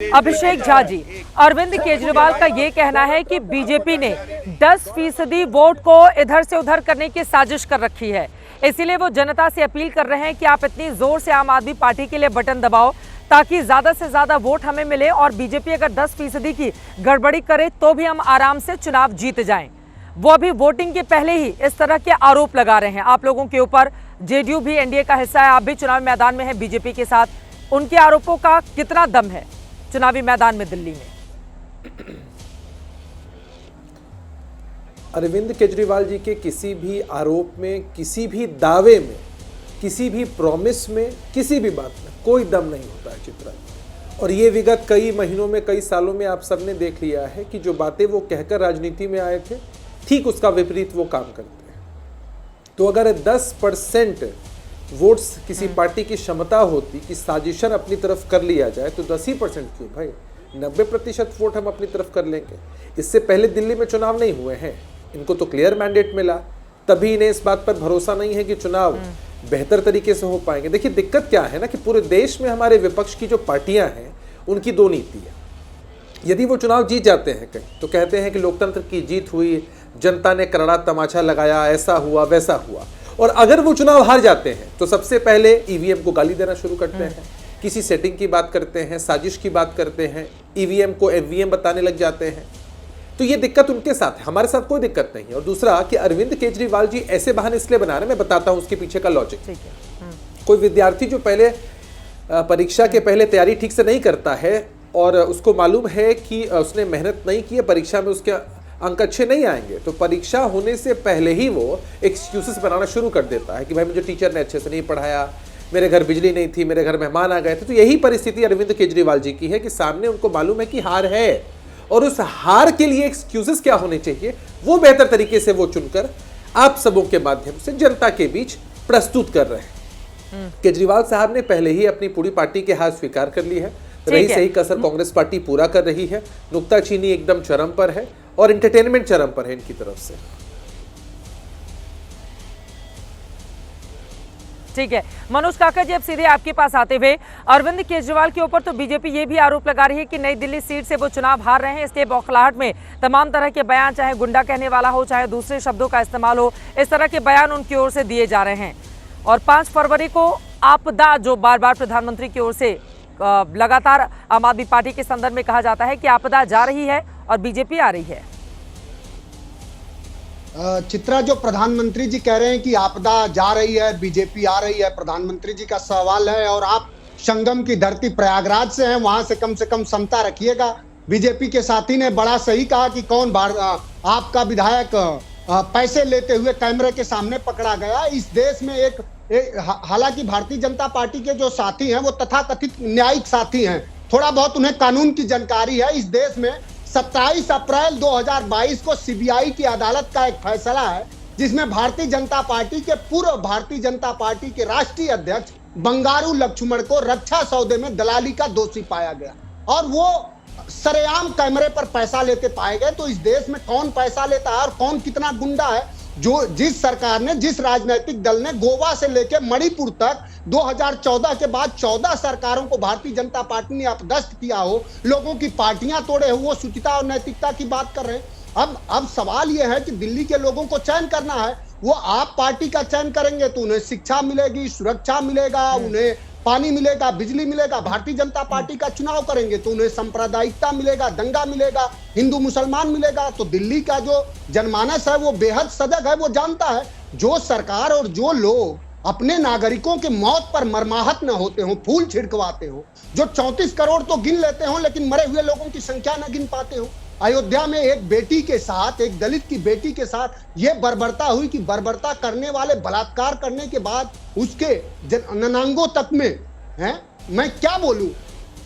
अभिषेक झा जी, अरविंद केजरीवाल का ये कहना है कि बीजेपी ने 10% वोट को इधर से उधर करने की साजिश कर रखी है। इसीलिए वो जनता से अपील कर रहे हैं कि आप इतनी जोर से आम आदमी पार्टी के लिए बटन दबाओ ताकि ज्यादा से ज्यादा वोट हमें मिले और बीजेपी अगर 10% की गड़बड़ी करे तो भी हम आराम से चुनाव जीत जाएं। वो अभी वोटिंग के पहले ही इस तरह के आरोप लगा रहे हैं आप लोगों के ऊपर। जेडीयू भी एनडीए का हिस्सा है, आप भी चुनाव मैदान में है बीजेपी के साथ। उनके आरोपों का कितना दम है चुनावी मैदान में दिल्ली में? अरविंद केजरीवाल जी के किसी भी आरोप में, किसी भी दावे में, किसी भी प्रॉमिस में, किसी भी बात में कोई दम नहीं होता है चित्रा। और ये विगत कई महीनों में, कई सालों में आप सबने देख लिया है कि जो बातें वो कहकर राजनीति में आए थे, ठीक उसका विपरीत वो काम करते हैं। तो अगर 10% वोट्स किसी पार्टी की क्षमता होती कि साजिशन अपनी तरफ कर लिया जाए तो 10 ही परसेंट क्यों भाई, 90% वोट हम अपनी तरफ कर लेंगे। इससे पहले दिल्ली में चुनाव नहीं हुए हैं, इनको तो क्लियर मैंडेट मिला, तभी इन्हें इस बात पर भरोसा नहीं है कि चुनाव बेहतर तरीके से हो पाएंगे। देखिए दिक्कत क्या है ना कि पूरे देश में हमारे विपक्ष की जो पार्टियां हैं उनकी दो नीति है। यदि वो चुनाव जीत जाते हैं कहीं तो कहते हैं कि लोकतंत्र की जीत हुई, जनता ने करारा तमाचा लगाया, ऐसा हुआ वैसा हुआ। और अगर वो चुनाव हार जाते हैं तो सबसे पहले ईवीएम को गाली देना शुरू करते हैं, किसी सेटिंग की बात करते हैं, साजिश की बात करते हैं, ईवीएम को एवीएम बताने लग जाते हैं। तो ये दिक्कत उनके साथ है, हमारे साथ कोई दिक्कत नहीं है। और दूसरा कि अरविंद केजरीवाल जी ऐसे बहाने इसलिए बना रहे हैं, मैं बताता हूं उसके पीछे का लॉजिक। कोई विद्यार्थी जो पहले परीक्षा के पहले तैयारी ठीक से नहीं करता है और उसको मालूम है कि उसने मेहनत नहीं की है, परीक्षा में उसके अंक अच्छे नहीं आएंगे, तो परीक्षा होने से पहले ही वो एक्सक्यूजेस बनाना शुरू कर देता है कि भाई मुझे टीचर ने अच्छे से नहीं पढ़ाया, मेरे घर बिजली नहीं थी, मेरे घर मेहमान आ गए थे। तो यही परिस्थिति अरविंद केजरीवाल जी की है कि सामने उनको मालूम है कि हार है और उस हार के लिए एक्सक्यूजेस क्या होने चाहिए वो बेहतर तरीके से वो चुनकर आप सबों के माध्यम से जनता के बीच प्रस्तुत कर रहे हैं। केजरीवाल साहब ने पहले ही अपनी पूरी पार्टी के हार स्वीकार कर ली है, रही सही कसर कांग्रेस पार्टी पूरा कर रही है, नुक्ताचीनी एकदम चरम पर है और एंटरटेनमेंट चरम पर है इनकी तरफ से। ठीक है मनोज काका जी, अब सीधे आपके पास आते हुए, अरविंद केजरीवाल के ऊपर तो बीजेपी ये भी आरोप लगा रही है कि नई दिल्ली सीट से वो चुनाव हार रहे हैं, इसलिए बौखलाहट में तमाम तरह के बयान, चाहे गुंडा कहने वाला हो, चाहे दूसरे शब्दों का इस्तेमाल हो, इस तरह के बयान उनकी ओर से दिए जा रहे हैं। और 5 फरवरी को आपदा, जो बार बार प्रधानमंत्री की ओर से लगातार आम आदमी पार्टी के संदर्भ में कहा जाता है कि आपदा जा रही है और बीजेपी आ रही है। चित्रा, जो प्रधानमंत्री जी कह रहे हैं कि आपदा जा रही है, बीजेपी आ रही है, प्रधानमंत्री जी का सवाल है और आप संगम की धरती प्रयागराज से हैं, वहां से कम समता रखिएगा। बीजेपी के साथी ने बड़ा सही कहा कि कौन आपका विधायक पैसे लेते हुए कैमरे के सामने पकड़ा गया। इस देश में हालांकि भारतीय जनता पार्टी के जो साथी हैं वो तथाकथित न्यायिक साथी हैं, थोड़ा बहुत उन्हें कानून की जानकारी है। इस देश में 27 अप्रैल 2022 को सीबीआई की अदालत का एक फैसला है जिसमें भारतीय जनता पार्टी के पूर्व भारतीय जनता पार्टी के राष्ट्रीय अध्यक्ष बंगारू लक्ष्मण को रक्षा सौदे में दलाली का दोषी पाया गया और वो सरेआम कैमरे पर पैसा लेते पाए गए। तो इस देश में कौन पैसा लेता है और कौन कितना गुंडा है, जो जिस सरकार ने, जिस राजनीतिक दल ने गोवा से लेकर मणिपुर तक 2014 के बाद 14 सरकारों को भारतीय जनता पार्टी ने अपदस्थ किया हो, लोगों की पार्टियां तोड़े हो, वो शुचिता और नैतिकता की बात कर रहे हैं। अब सवाल यह है कि दिल्ली के लोगों को चयन करना है, वो आप पार्टी का चयन करेंगे तो उन्हें शिक्षा मिलेगी, सुरक्षा मिलेगा, उन्हें पानी मिलेगा, बिजली मिलेगा। भारतीय जनता पार्टी का चुनाव करेंगे तो उन्हें सांप्रदायिकता मिलेगा, दंगा मिलेगा, हिंदू मुसलमान मिलेगा। तो दिल्ली का जो जनमानस है वो बेहद सजग है, वो जानता है जो सरकार और जो लोग अपने नागरिकों के मौत पर मरमाहत न होते हो, फूल छिड़कवाते हो, जो 34 करोड़ तो गिन लेते हो लेकिन मरे हुए लोगों की संख्या न गिन पाते हो। अयोध्या में एक बेटी के साथ, एक दलित की बेटी के साथ ये बर्बरता हुई कि बर्बरता करने वाले बलात्कार करने के बाद उसके ननांगों तक में है, मैं क्या बोलूं,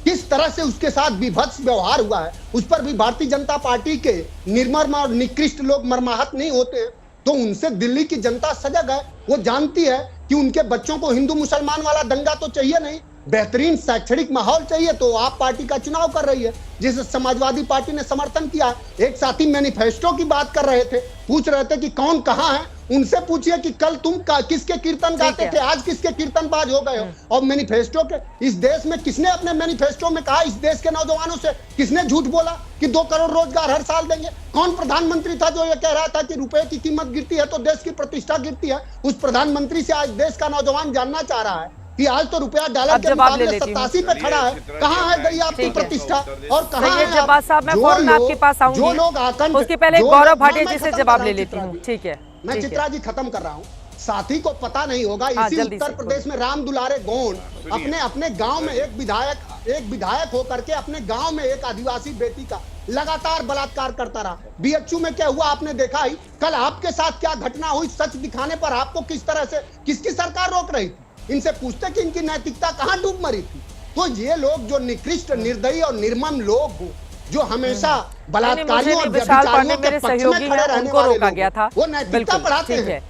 किस तरह से उसके साथ विभत्स व्यवहार हुआ है, उस पर भी भारतीय जनता पार्टी के निर्मम और निकृष्ट लोग मरमाहत नहीं होते हैं। तो उनसे दिल्ली की जनता सजग है, वो जानती है कि उनके बच्चों को हिंदू मुसलमान वाला दंगा तो चाहिए नहीं, बेहतरीन शैक्षणिक माहौल चाहिए। तो आप पार्टी का चुनाव कर रही है, जिसे समाजवादी पार्टी ने समर्थन किया। एक साथी मैनिफेस्टो की बात कर रहे थे, पूछ रहे थे कि कौन कहां है, उनसे पूछिए कि कल तुम किसके कीर्तन गाते थे, आज किसके कीर्तनबाज हो गए हो। और मैनिफेस्टो के इस देश में किसने अपने मैनिफेस्टो में कहा, इस देश के नौजवानों से किसने झूठ बोला कि 2 करोड़ रोजगार हर साल देंगे? कौन प्रधानमंत्री था जो ये कह रहा था कि रुपए की कीमत गिरती है तो देश की प्रतिष्ठा गिरती है? उस प्रधानमंत्री से आज देश का नौजवान जानना चाह रहा है कि आज तो रुपया डॉलर के मुकाबले 87 पे खड़ा है, कहाँ है गई आपकी प्रतिष्ठा और कहाँ है जब्बार साहब, मैं फौरन आपके पास आऊंगी, जो लोग आतंक, उसके पहले गौरव भाटिया जी से जवाब ले लेती हूँ। ठीक है, मैं चित्रा जी खत्म कर रहा हूँ। साथी को पता नहीं होगा, इसी उत्तर प्रदेश में राम दुलारे गोंड अपने गांव में एक विधायक होकर के अपने गांव में एक आदिवासी बेटी का लगातार बलात्कार करता रहा। बीएचयू में क्या हुआ आपने देखा ही। कल आपके साथ क्या घटना हुई, सच दिखाने पर आपको किस तरह से किसकी सरकार रोक रही थी? इनसे पूछते कि इनकी नैतिकता कहां डूब मरी थी। तो ये लोग जो निकृष्ट, निर्दयी और निर्मम लोग हो, जो हमेशा बलात्कारियों और व्यभिचारियों के पक्ष में खड़े रहने वाले लोग, वो नैतिकता पढ़ाते हैं।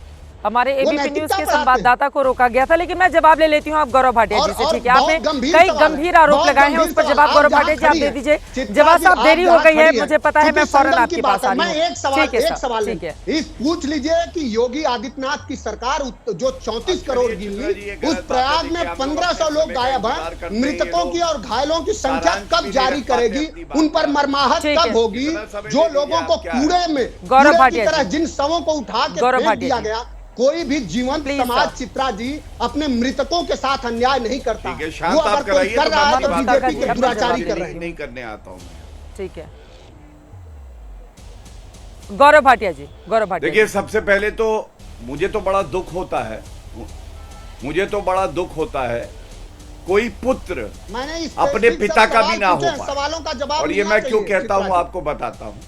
हमारे एबीपी न्यूज के संवाददाता को रोका गया था, लेकिन मैं जवाब ले लेती हूँ आप गौरव भाटिया जी से। ठीक है, आपने कई गंभीर आरोप लगाए हैं, उस पर जवाब गौरव भाटिया जी आप दे दीजिए। जवाब साहब देरी हो गई है, मुझे पता है, मैं फौरन आपके पास आ रही हूँ। एक सवाल इस पूछ लीजिए कि योगी आदित्यनाथ की सरकार जो 34 करोड़ गिनी, उस प्रयाग में 1500 लोग गायब हैं, मृतकों की और घायलों की संख्या कब जारी करेगी? उन पर मरमाहत कब होगी? जो लोगों को कूड़े में गौरव भाटिया की तरह जिन शवों को उठा के फेंक दिया गया, कोई भी जीवंत समाज चित्रा जी अपने मृतकों के साथ अन्याय नहीं करता। वो अगर कोई कर रहा है तो बीजेपी के दुराचारी कर रहे हैं। नहीं करने आता हूं। ठीक है, गौरव भाटिया जी, गौरव भाटिया। देखिए, सबसे पहले तो मुझे तो बड़ा दुख होता है, कोई पुत्र अपने पिता का भी ना हो पाए। सवालों का जवाब, और ये मैं क्यों कहता हूँ आपको बताता हूँ।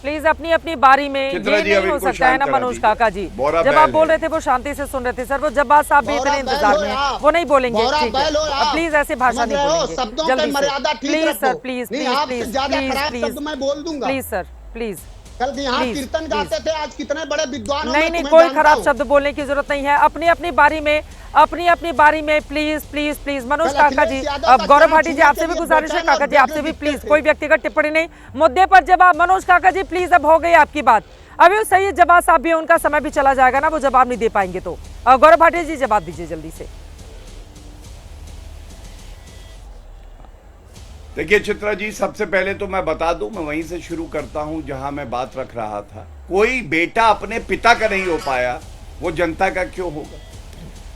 प्लीज अपनी अपनी बारी में, ये नहीं हो सकता है ना मनोज काका जी। जब आप बोल रहे थे वो शांति से सुन रहे थे सर, वो जब्बार साहब भी इतने इंतजार में हैं, वो नहीं बोलेंगे। ठीक है, प्लीज ऐसे भाषा नहीं बोलेंगे, जल्दी से please sir, please please please please मैं बोल दूंगा, प्लीज सर, प्लीज। कल यहाँ कीर्तन गाते थे, आज कितने बड़े विद्वान। नहीं, कोई खराब शब्द बोलने की जरूरत नहीं है। अपनी अपनी बारी में प्लीज प्लीज प्लीज। मनोज काका जी, अब गौरव भाटिया जी आपसे भी गुजारिश है, काका जी आपसे भी प्लीज, कोई व्यक्तिगत टिप्पणी नहीं, मुद्दे पर जवाब। मनोज काका जी प्लीज, अब हो गई आपकी बात। अभी वो सही जवाब साहब भी, उनका समय भी चला जाएगा ना, वो जवाब नहीं दे पाएंगे। तो गौरव भाटिया जी जवाब दीजिए जल्दी से। देखिए चित्रा जी, सबसे पहले तो मैं बता दूं, मैं वहीं से शुरू करता हूं जहां मैं बात रख रहा था। कोई बेटा अपने पिता का नहीं हो पाया, वो जनता का क्यों होगा?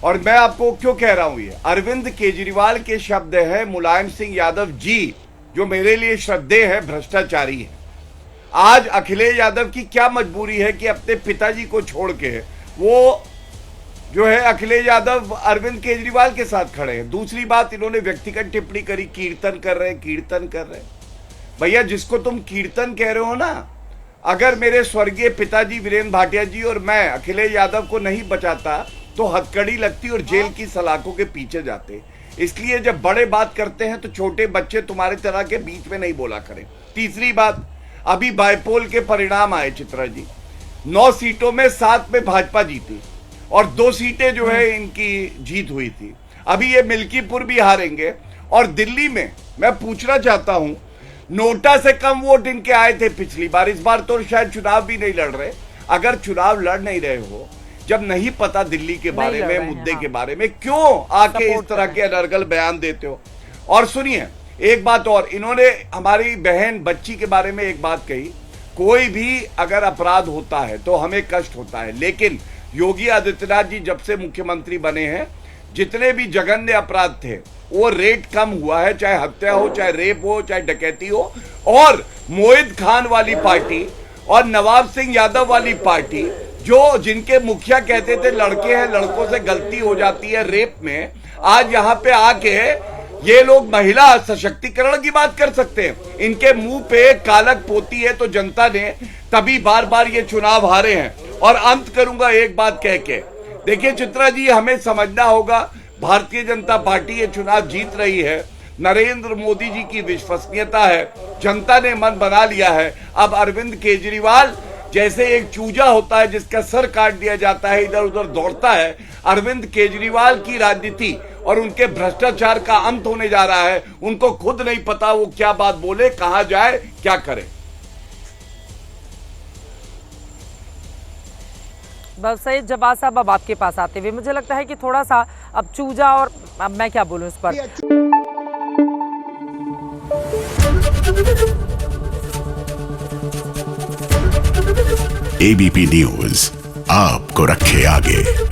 और मैं आपको क्यों कह रहा हूं ये, अरविंद केजरीवाल के शब्द है, मुलायम सिंह यादव जी जो मेरे लिए श्रद्धेय है, भ्रष्टाचारी है। आज अखिलेश यादव की क्या मजबूरी है कि अपने पिताजी को छोड़ के वो जो है अखिलेश यादव अरविंद केजरीवाल के साथ खड़े हैं। दूसरी बात, इन्होंने व्यक्तिगत टिप्पणी करी, कीर्तन कर रहे हैं। भैया, जिसको तुम कीर्तन कह रहे हो ना, अगर मेरे स्वर्गीय पिताजी वीरेंद्र भाटिया जी और मैं अखिलेश यादव को नहीं बचाता तो हथकड़ी लगती और जेल की सलाखों के पीछे जाते। इसलिए जब बड़े बात करते हैं तो छोटे बच्चे तुम्हारे तरह के बीच में नहीं बोला करें। तीसरी बात, अभी बायपोल के परिणाम आए चित्रा जी, 9 सीटों में 7 में भाजपा जीती और 2 सीटें जो है इनकी जीत हुई थी। अभी ये मिल्कीपुर भी हारेंगे। और दिल्ली में मैं पूछना चाहता हूं, नोटा से कम वोट इनके आए थे पिछली बार, इस बार तो शायद चुनाव भी नहीं लड़ रहे। अगर चुनाव लड़ नहीं रहे हो, जब नहीं पता दिल्ली के बारे में, मुद्दे के बारे में, क्यों आके इस तरह के अनर्गल बयान देते हो? और सुनिए एक बात और, इन्होंने हमारी बहन बच्ची के बारे में एक बात कही, कोई भी अगर अपराध होता है तो हमें कष्ट होता है, लेकिन योगी आदित्यनाथ जी जब से मुख्यमंत्री बने हैं, जितने भी जघन्य अपराध थे वो रेट कम हुआ है, चाहे हत्या हो, चाहे रेप हो, चाहे डकैती हो। और मोहित खान वाली पार्टी और नवाब सिंह यादव वाली पार्टी, जो जिनके मुखिया कहते थे लड़के हैं, लड़कों से गलती हो जाती है रेप में, आज यहाँ पे आके ये लोग महिला सशक्तिकरण की बात कर सकते हैं। इनके मुंह पे कालक पोती है तो जनता ने तभी बार बार ये चुनाव हारे हैं। और अंत करूंगा एक बात कह के, देखिए चित्रा जी, हमें समझना होगा, भारतीय जनता पार्टी ये चुनाव जीत रही है, नरेंद्र मोदी जी की विश्वसनीयता है, जनता ने मन बना लिया है। अब अरविंद केजरीवाल जैसे एक चूजा होता है जिसका सर काट दिया जाता है, इधर उधर दौड़ता है, अरविंद केजरीवाल की राजनीति और उनके भ्रष्टाचार का अंत होने जा रहा है। उनको खुद नहीं पता वो क्या बात बोले, कहां जाए, क्या करे। बस सही जवाब साहब, अब आपके पास आते हुए मुझे लगता है कि थोड़ा सा अब चूजा, और अब मैं क्या बोलूं इस पर। एबीपी न्यूज आपको रखे आगे।